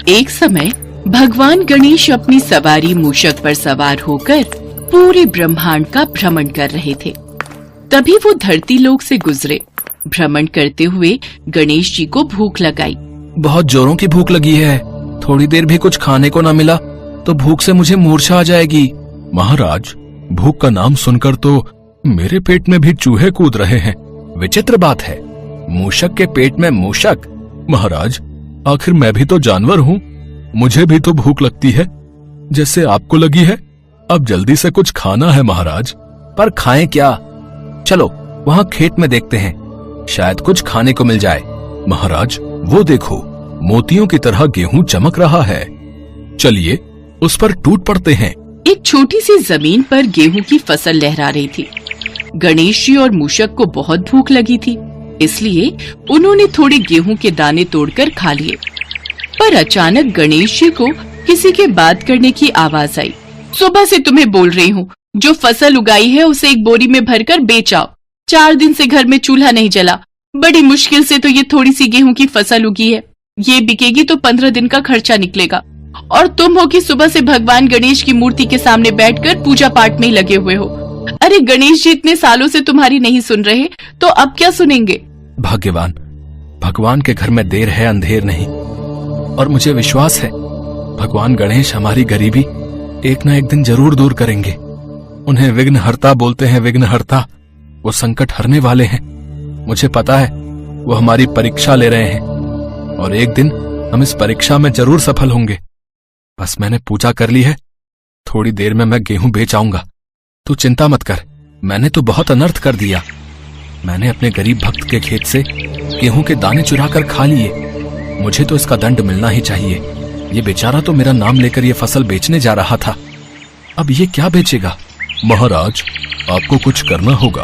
एक समय भगवान गणेश अपनी सवारी मूषक पर सवार होकर पूरे ब्रह्मांड का भ्रमण कर रहे थे। तभी वो धरती लोक से गुजरे। भ्रमण करते हुए गणेश जी को भूख लगाई। बहुत जोरों की भूख लगी है, थोड़ी देर भी कुछ खाने को न मिला तो भूख से मुझे मूर्छा आ जाएगी। महाराज, भूख का नाम सुनकर तो मेरे पेट में भी चूहे कूद रहे हैं। विचित्र बात है, मूषक के पेट में मूषक। महाराज, आखिर मैं भी तो जानवर हूँ, मुझे भी तो भूख लगती है जैसे आपको लगी है। अब जल्दी से कुछ खाना है महाराज। पर खाएं क्या? चलो वहाँ खेत में देखते हैं, शायद कुछ खाने को मिल जाए। महाराज, वो देखो, मोतियों की तरह गेहूं चमक रहा है। चलिए उस पर टूट पड़ते हैं। एक छोटी सी जमीन पर गेहूं की फसल लहरा रही थी। गणेश जी और मूषक को बहुत भूख लगी थी, इसलिए उन्होंने थोड़े गेहूं के दाने तोड़कर खा लिए। पर अचानक गणेश जी को किसी के बात करने की आवाज आई। सुबह से तुम्हें बोल रही हूँ, जो फसल उगाई है उसे एक बोरी में भरकर बेच आओ। 4 दिन से घर में चूल्हा नहीं जला, बड़ी मुश्किल से तो ये थोड़ी सी गेहूं की फसल उगी है। ये बिकेगी तो 15 दिन का खर्चा निकलेगा। और तुम हो कि सुबह से भगवान गणेश की मूर्ति के सामने बैठकर पूजा पाठ में ही लगे हुए हो। अरे गणेश जी इतने सालों से तुम्हारी नहीं सुन रहे, तो अब क्या सुनेंगे? भाग्यवान, भगवान के घर में देर है अंधेर नहीं। और मुझे विश्वास है भगवान गणेश हमारी गरीबी एक न एक दिन जरूर दूर करेंगे। उन्हें विघ्नहर्ता बोलते हैं, विघ्नहर्ता। वो संकट हरने वाले हैं। मुझे पता है वो हमारी परीक्षा ले रहे हैं और एक दिन हम इस परीक्षा में जरूर सफल होंगे। बस मैंने पूजा कर ली है, थोड़ी देर में मैं गेहूं बेच आऊंगा। तू चिंता मत कर, मैंने तो बहुत अनर्थ कर दिया। मैंने अपने गरीब भक्त के खेत से गेहूं के दाने चुराकर खा लिए। मुझे तो इसका दंड मिलना ही चाहिए। ये बेचारा तो मेरा नाम लेकर ये फसल बेचने जा रहा था, अब ये क्या बेचेगा? महाराज, आपको कुछ करना होगा।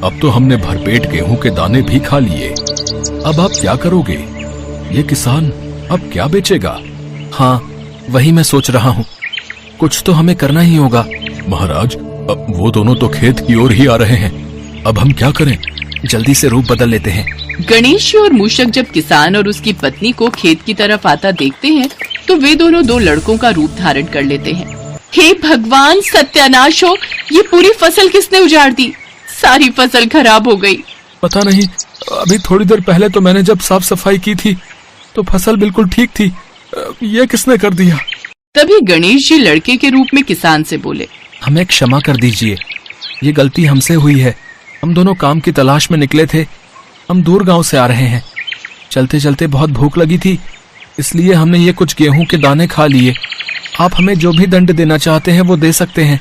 अब तो हमने भरपेट गेहूं के दाने भी खा लिए, अब आप क्या करोगे? ये किसान अब क्या बेचेगा? हाँ, वही मैं सोच रहा हूँ, कुछ तो हमें करना ही होगा। महाराज, अब वो दोनों तो खेत की ओर ही आ रहे हैं, अब हम क्या करें? जल्दी से रूप बदल लेते हैं। गणेश जी और मूषक जब किसान और उसकी पत्नी को खेत की तरफ आता देखते हैं तो वे दोनों 2 लड़कों का रूप धारण कर लेते हैं। हे भगवान, सत्यानाश हो, ये पूरी फसल किसने उजाड़ दी? सारी फसल खराब हो गई। पता नहीं, अभी थोड़ी देर पहले तो मैंने जब साफ सफाई की थी तो फसल बिल्कुल ठीक थी, ये किसने कर दिया? तभी गणेश जी लड़के के रूप में किसान से बोले, हमें क्षमा कर दीजिए, ये गलती हमसे हुई है। हम दोनों काम की तलाश में निकले थे, हम दूर गांव से आ रहे हैं। चलते चलते बहुत भूख लगी थी, इसलिए हमने ये कुछ गेहूं के दाने खा लिए। आप हमें जो भी दंड देना चाहते हैं वो दे सकते हैं,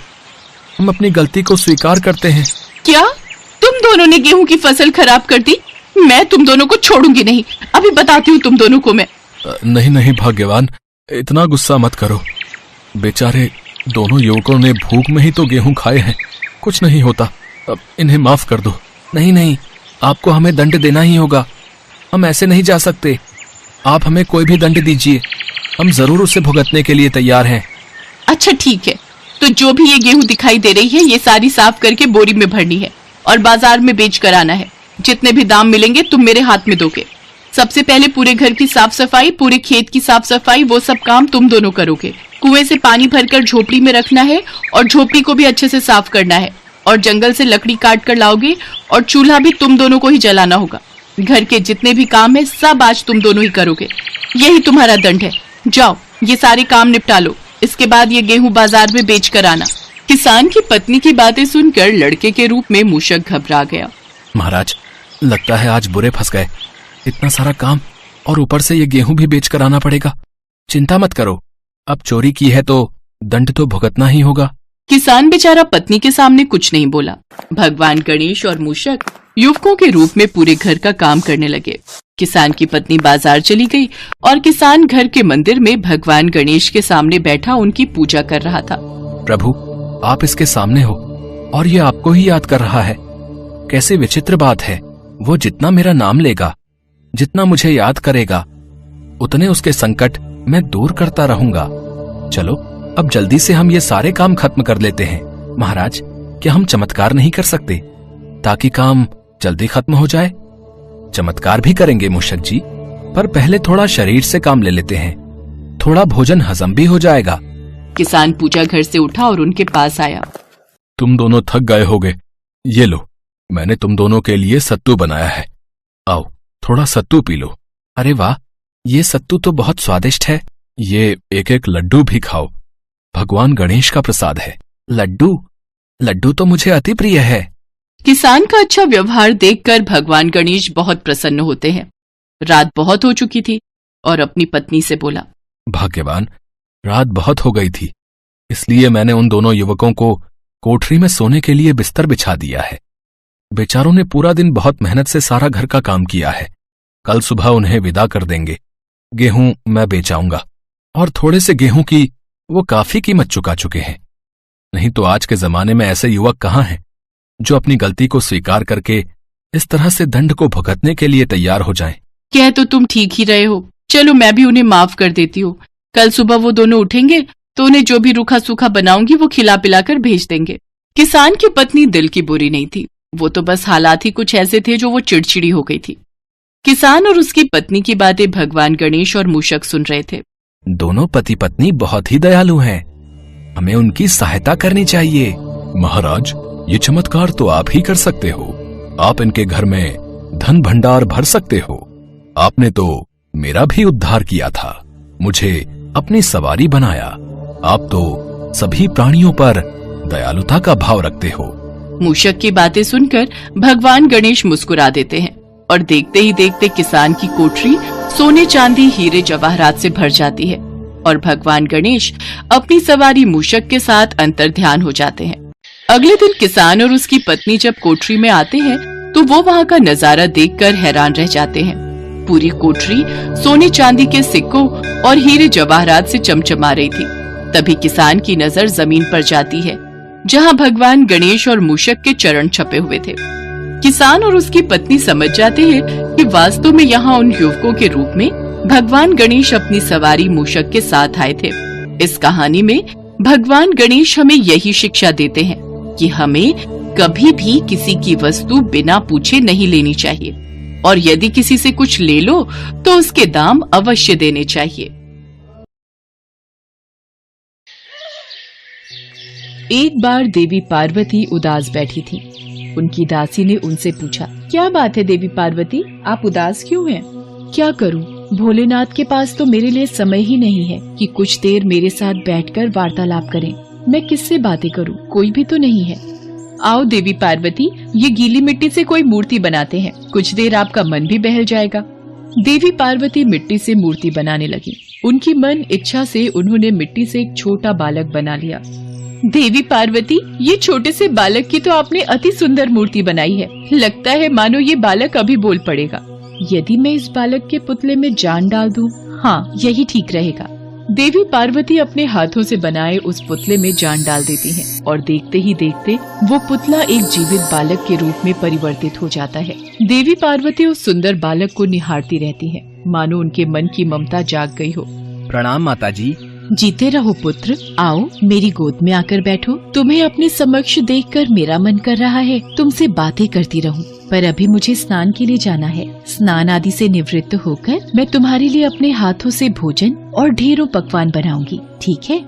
हम अपनी गलती को स्वीकार करते हैं। क्या तुम दोनों ने गेहूं की फसल खराब कर दी? मैं तुम दोनों को छोड़ूंगी नहीं, अभी बताती हूँ तुम दोनों को मैं। नहीं नहीं भाग्यवान, इतना गुस्सा मत करो। बेचारे दोनों युवकों ने भूख में ही तो गेहूं खाए हैं, कुछ नहीं होता, अब इन्हें माफ कर दो। नहीं नहीं, आपको हमें दंड देना ही होगा, हम ऐसे नहीं जा सकते। आप हमें कोई भी दंड दीजिए, हम जरूर उसे भुगतने के लिए तैयार हैं। अच्छा ठीक है, तो जो भी ये गेहूं दिखाई दे रही है ये सारी साफ करके बोरी में भरनी है और बाजार में बेच कर आना है। जितने भी दाम मिलेंगे तुम मेरे हाथ में दोगे। सबसे पहले पूरे घर की साफ सफाई, पूरे खेत की साफ सफाई, वो सब काम तुम दोनों करोगे। कुएं से पानी भरकर झोपड़ी में रखना है और झोपड़ी को भी अच्छे से साफ करना है। और जंगल से लकड़ी काट कर लाओगे और चूल्हा भी तुम दोनों को ही जलाना होगा। घर के जितने भी काम है सब आज तुम दोनों ही करोगे, यही तुम्हारा दंड है। जाओ ये सारे काम निपटा लो, इसके बाद ये गेहूं बाजार में बेच कर आना। किसान की पत्नी की बातें सुनकर लड़के के रूप में मूषक घबरा गया। महाराज, लगता है आज बुरे फंस गए। इतना सारा काम और ऊपर से ये गेहूं भी बेच कर आना पड़ेगा। चिंता मत करो, अब चोरी की है तो दंड तो भुगतना ही होगा। किसान बेचारा पत्नी के सामने कुछ नहीं बोला। भगवान गणेश और मूषक युवकों के रूप में पूरे घर का काम करने लगे। किसान की पत्नी बाजार चली गई और किसान घर के मंदिर में भगवान गणेश के सामने बैठा उनकी पूजा कर रहा था। प्रभु, आप इसके सामने हो और ये आपको ही याद कर रहा है। कैसे विचित्र बात है, वो जितना मेरा नाम लेगा, जितना मुझे याद करेगा, उतने उसके संकट मैं दूर करता रहूंगा। चलो अब जल्दी से हम ये सारे काम खत्म कर लेते हैं। महाराज, क्या हम चमत्कार नहीं कर सकते ताकि काम जल्दी खत्म हो जाए? चमत्कार भी करेंगे मूषक जी, पर पहले थोड़ा शरीर से काम ले लेते हैं। थोड़ा भोजन हजम भी हो जाएगा। किसान पूजा घर से उठा और उनके पास आया। तुम दोनों थक गए होगे, ये लो, मैंने तुम दोनों के लिए सत्तू बनाया है। आओ, थोड़ा सत्तू पी लो। अरे वाह, ये सत्तू तो बहुत स्वादिष्ट है। ये एक एक लड्डू भी खाओ, भगवान गणेश का प्रसाद है। लड्डू? लड्डू तो मुझे अति प्रिय है। किसान का अच्छा व्यवहार देखकर भगवान गणेश बहुत प्रसन्न होते हैं। रात बहुत हो चुकी थी और अपनी पत्नी से बोला, भाग्यवान, रात बहुत हो गई थी, इसलिए मैंने उन दोनों युवकों को कोठरी में सोने के लिए बिस्तर बिछा दिया है। बेचारों ने पूरा दिन बहुत मेहनत से सारा घर का काम किया है। कल सुबह उन्हें विदा कर देंगे। गेहूं मैं बेच आऊंगा और थोड़े से गेहूं की वो काफी कीमत चुका चुके हैं। नहीं तो आज के जमाने में ऐसे युवक कहाँ हैं जो अपनी गलती को स्वीकार करके इस तरह से दंड को भुगतने के लिए तैयार हो जाएं। कह तो तुम ठीक ही रहे हो, चलो मैं भी उन्हें माफ कर देती हूँ। कल सुबह वो दोनों उठेंगे तो उन्हें जो भी रूखा सूखा बनाऊंगी वो खिला पिलाकर भेज देंगे। किसान की पत्नी दिल की बुरी नहीं थी, वो तो बस हालात ही कुछ ऐसे थे जो वो चिड़चिड़ी हो गई थी। किसान और उसकी पत्नी की बातें भगवान गणेश और मूषक सुन रहे थे। दोनों पति पत्नी बहुत ही दयालु हैं, हमें उनकी सहायता करनी चाहिए। महाराज, ये चमत्कार तो आप ही कर सकते हो। आप इनके घर में धन भंडार भर सकते हो। आपने तो मेरा भी उद्धार किया था, मुझे अपनी सवारी बनाया। आप तो सभी प्राणियों पर दयालुता का भाव रखते हो। मूषक की बातें सुनकर भगवान गणेश मुस्कुरा देते हैं और देखते ही देखते किसान की कोठरी सोने चांदी हीरे जवाहरात से भर जाती है और भगवान गणेश अपनी सवारी मूषक के साथ अंतर्ध्यान हो जाते हैं। अगले दिन किसान और उसकी पत्नी जब कोठरी में आते हैं तो वो वहाँ का नजारा देखकर हैरान रह जाते हैं। पूरी कोठरी सोने चांदी के सिक्कों और हीरे जवाहरात से चमचमा रही थी। तभी किसान की नजर जमीन पर जाती है जहाँ भगवान गणेश और मूषक के चरण छपे हुए थे। किसान और उसकी पत्नी समझ जाते हैं कि वास्तव में यहाँ उन युवकों के रूप में भगवान गणेश अपनी सवारी मूषक के साथ आए थे। इस कहानी में भगवान गणेश हमें यही शिक्षा देते हैं कि हमें कभी भी किसी की वस्तु बिना पूछे नहीं लेनी चाहिए और यदि किसी से कुछ ले लो तो उसके दाम अवश्य देने चाहिए। एक बार देवी पार्वती उदास बैठी थी। उनकी दासी ने उनसे पूछा, क्या बात है देवी पार्वती, आप उदास क्यों हैं? क्या करूं, भोलेनाथ के पास तो मेरे लिए समय ही नहीं है कि कुछ देर मेरे साथ बैठकर वार्तालाप करें। मैं किससे बातें करूं, कोई भी तो नहीं है। आओ देवी पार्वती, ये गीली मिट्टी से कोई मूर्ति बनाते हैं, कुछ देर आपका मन भी बहल जाएगा। देवी पार्वती मिट्टी से मूर्ति बनाने लगी। उनकी मन इच्छा से उन्होंने मिट्टी से एक छोटा बालक बना लिया। देवी पार्वती, ये छोटे से बालक की तो आपने अति सुंदर मूर्ति बनाई है। लगता है मानो ये बालक अभी बोल पड़ेगा। यदि मैं इस बालक के पुतले में जान डाल दूं, हाँ यही ठीक रहेगा। देवी पार्वती अपने हाथों से बनाए उस पुतले में जान डाल देती हैं और देखते ही देखते वो पुतला एक जीवित बालक के रूप में परिवर्तित हो जाता है। देवी पार्वती उस सुंदर बालक को निहारती रहती हैं, मानो उनके मन की ममता जाग गई हो। प्रणाम माता जी। जीते रहो पुत्र, आओ मेरी गोद में आकर बैठो। तुम्हें अपने समक्ष देखकर मेरा मन कर रहा है तुमसे बातें करती रहूं, पर अभी मुझे स्नान के लिए जाना है। स्नान आदि से निवृत्त होकर मैं तुम्हारे लिए अपने हाथों से भोजन और ढेरों पकवान बनाऊंगी, ठीक है?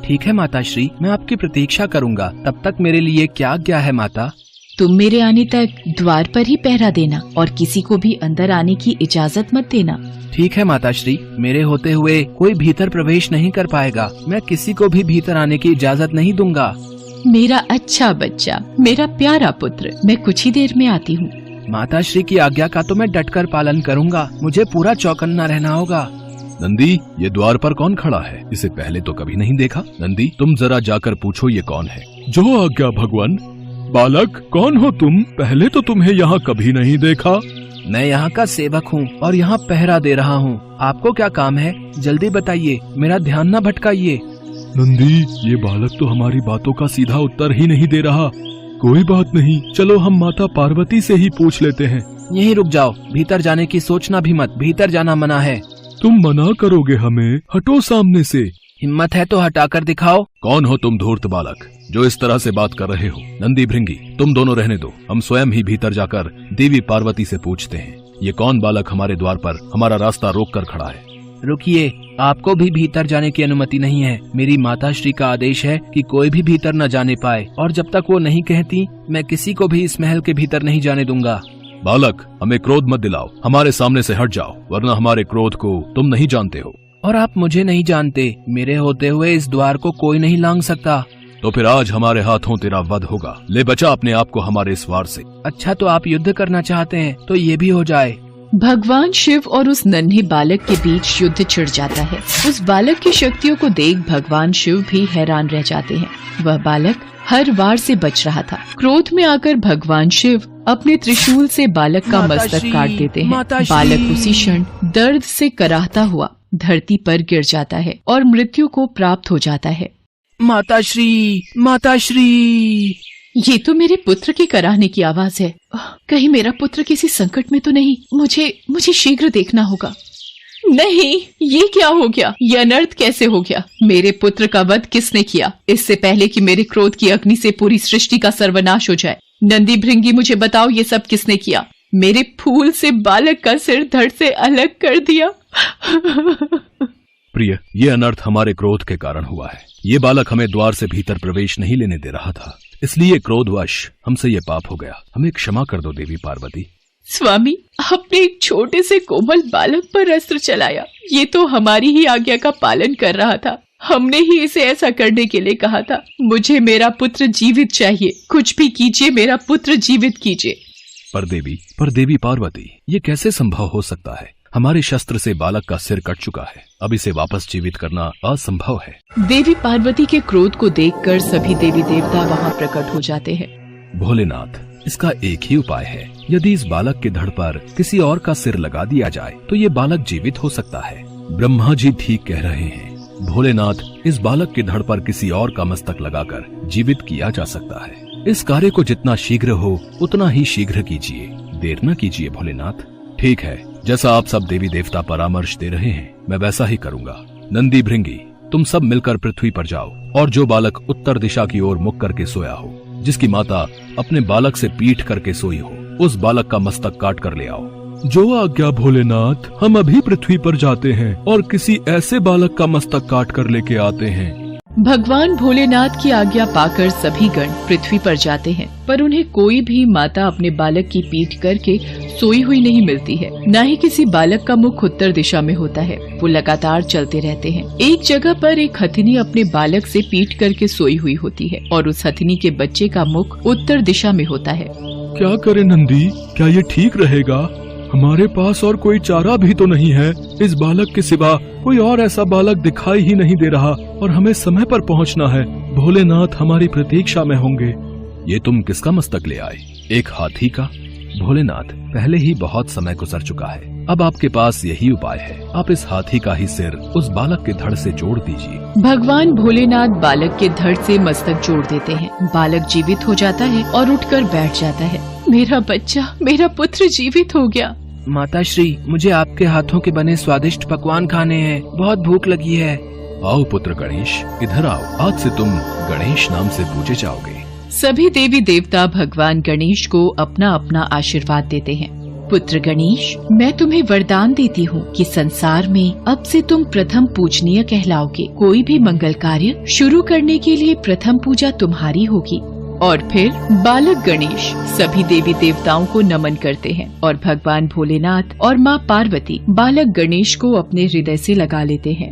ठीक है माता श्री, मैं आपकी प्रतीक्षा करूंगा। तब तक मेरे लिए क्या आज्ञा है माता? तुम मेरे आने तक द्वार पर ही पहरा देना और किसी को भी अंदर आने की इजाजत मत देना। ठीक है माता श्री, मेरे होते हुए कोई भीतर प्रवेश नहीं कर पाएगा। मैं किसी को भी भीतर आने की इजाजत नहीं दूंगा। मेरा अच्छा बच्चा, मेरा प्यारा पुत्र, मैं कुछ ही देर में आती हूँ। माता श्री की आज्ञा का तो मैं डटकर पालन करूंगा। मुझे पूरा चौकन्ना रहना होगा। नंदी, ये द्वार पर कौन खड़ा है? इसे पहले तो कभी नहीं देखा। नंदी, तुम जरा जाकर पूछो ये कौन है। जो आज्ञा भगवान। बालक, कौन हो तुम? पहले तो तुम्हें यहाँ कभी नहीं देखा। मैं यहाँ का सेवक हूँ और यहाँ पहरा दे रहा हूँ। आपको क्या काम है? जल्दी बताइए, मेरा ध्यान न भटकाइए। नंदी, ये बालक तो हमारी बातों का सीधा उत्तर ही नहीं दे रहा। कोई बात नहीं, चलो हम माता पार्वती से ही पूछ लेते हैं। यहीं रुक जाओ, भीतर जाने की सोचना भी मत। भीतर जाना मना है। तुम मना करोगे हमें? हटो सामने से। हिम्मत है तो हटाकर दिखाओ। कौन हो तुम धूर्त बालक जो इस तरह से बात कर रहे हो? नंदी, भृंगी, तुम दोनों रहने दो। हम स्वयं ही भीतर जाकर देवी पार्वती से पूछते हैं। ये कौन बालक हमारे द्वार पर हमारा रास्ता रोक कर खड़ा है? रुकिए, आपको भी भीतर जाने की अनुमति नहीं है। मेरी माता श्री का आदेश है कि कोई भी भीतर न जाने पाए, और जब तक वो नहीं कहती मैं किसी को भी इस महल के भीतर नहीं जाने दूंगा। बालक, हमें क्रोध मत दिलाओ, हमारे सामने से हट जाओ, वरना हमारे क्रोध को तुम नहीं जानते हो। और आप मुझे नहीं जानते, मेरे होते हुए इस द्वार को कोई नहीं लांघ सकता। तो फिर आज हमारे हाथों तेरा वध होगा। ले बचा अपने आप को हमारे इस वार से। अच्छा, तो आप युद्ध करना चाहते हैं तो ये भी हो जाए। भगवान शिव और उस नन्हे बालक के बीच युद्ध छिड़ जाता है। उस बालक की शक्तियों को देख भगवान शिव भी हैरान रह जाते हैं। वह बालक हर वार से बच रहा था। क्रोध में आकर भगवान शिव अपने त्रिशूल से बालक का मस्तक काट देते हैं। बालक उसी क्षण दर्द से कराहता हुआ धरती पर गिर जाता है और मृत्यु को प्राप्त हो जाता है। माताश्री, माताश्री! ये तो मेरे पुत्र के कराहने की आवाज है। कहीं मेरा पुत्र किसी संकट में तो नहीं? मुझे शीघ्र देखना होगा। नहीं, ये क्या हो गया? ये अनर्थ कैसे हो गया? मेरे पुत्र का वध किसने किया? इससे पहले कि मेरे क्रोध की अग्नि से पूरी सृष्टि का सर्वनाश हो जाए, नंदी भृंगी, मुझे बताओ ये सब किसने किया? मेरे फूल से बालक का सिर धड़ से अलग कर दिया। प्रिय, ये अनर्थ हमारे क्रोध के कारण हुआ है। ये बालक हमें द्वार से भीतर प्रवेश नहीं लेने दे रहा था, इसलिए क्रोधवश हमसे ये पाप हो गया। हमें क्षमा कर दो देवी पार्वती। स्वामी, आपने एक छोटे से कोमल बालक पर अस्त्र चलाया। ये तो हमारी ही आज्ञा का पालन कर रहा था। हमने ही इसे ऐसा करने के लिए कहा था। मुझे मेरा पुत्र जीवित चाहिए। कुछ भी कीजिए, मेरा पुत्र जीवित कीजिए। पर देवी पार्वती, ये कैसे संभव हो सकता है? हमारे शस्त्र से बालक का सिर कट चुका है। अब इसे वापस जीवित करना असंभव है। देवी पार्वती के क्रोध को देखकर सभी देवी देवता वहाँ प्रकट हो जाते हैं। भोलेनाथ, इसका एक ही उपाय है। यदि इस बालक के धड़ पर किसी और का सिर लगा दिया जाए तो ये बालक जीवित हो सकता है। ब्रह्मा जी ठीक कह रहे हैं। भोलेनाथ, इस बालक के धड़ पर किसी और का मस्तक लगाकर जीवित किया जा सकता है। इस कार्य को जितना शीघ्र हो उतना ही शीघ्र कीजिए, देर न कीजिए भोलेनाथ। ठीक है, जैसा आप सब देवी देवता परामर्श दे रहे हैं, मैं वैसा ही करूंगा। नंदी भृंगी, तुम सब मिलकर पृथ्वी पर जाओ और जो बालक उत्तर दिशा की ओर मुख करके सोया हो, जिसकी माता अपने बालक से पीठ करके सोई हो, उस बालक का मस्तक काट कर ले आओ। जो आज्ञा भोलेनाथ, हम अभी पृथ्वी पर जाते हैं और किसी ऐसे बालक का मस्तक काट कर लेके आते हैं। भगवान भोलेनाथ की आज्ञा पाकर सभी गण पृथ्वी पर जाते हैं, पर उन्हें कोई भी माता अपने बालक की पीठ करके सोई हुई नहीं मिलती है। न ही किसी बालक का मुख उत्तर दिशा में होता है। वो लगातार चलते रहते हैं। एक जगह पर एक हथिनी अपने बालक से पीठ करके सोई हुई होती है और उस हथिनी के बच्चे का मुख उत्तर दिशा में होता है। क्या करे नंदी, क्या ये ठीक रहेगा? हमारे पास और कोई चारा भी तो नहीं है। इस बालक के सिवा कोई और ऐसा बालक दिखाई ही नहीं दे रहा और हमें समय पर पहुंचना है। भोलेनाथ हमारी प्रतीक्षा में होंगे। ये तुम किसका मस्तक ले आए? एक हाथी का? भोलेनाथ, पहले ही बहुत समय गुजर चुका है। अब आपके पास यही उपाय है। आप इस हाथी का ही सिर उस बालक के धड़ से जोड़ दीजिए। भगवान भोलेनाथ बालक के धड़ से मस्तक जोड़ देते हैं। बालक जीवित हो जाता है और उठकर बैठ जाता है। मेरा बच्चा, मेरा पुत्र जीवित हो गया। माताश्री, मुझे आपके हाथों के बने स्वादिष्ट पकवान खाने हैं। बहुत भूख लगी है। आओ पुत्र गणेश, इधर आओ। आज से तुम गणेश नाम से पूजे जाओगे। सभी देवी देवता भगवान गणेश को अपना अपना आशीर्वाद देते हैं। पुत्र गणेश, मैं तुम्हें वरदान देती हूँ कि संसार में अब से तुम प्रथम पूजनीय कहलाओगे। कोई भी मंगल कार्य शुरू करने के लिए प्रथम पूजा तुम्हारी होगी। और फिर बालक गणेश सभी देवी देवताओं को नमन करते हैं और भगवान भोलेनाथ और माँ पार्वती बालक गणेश को अपने हृदय से लगा लेते हैं।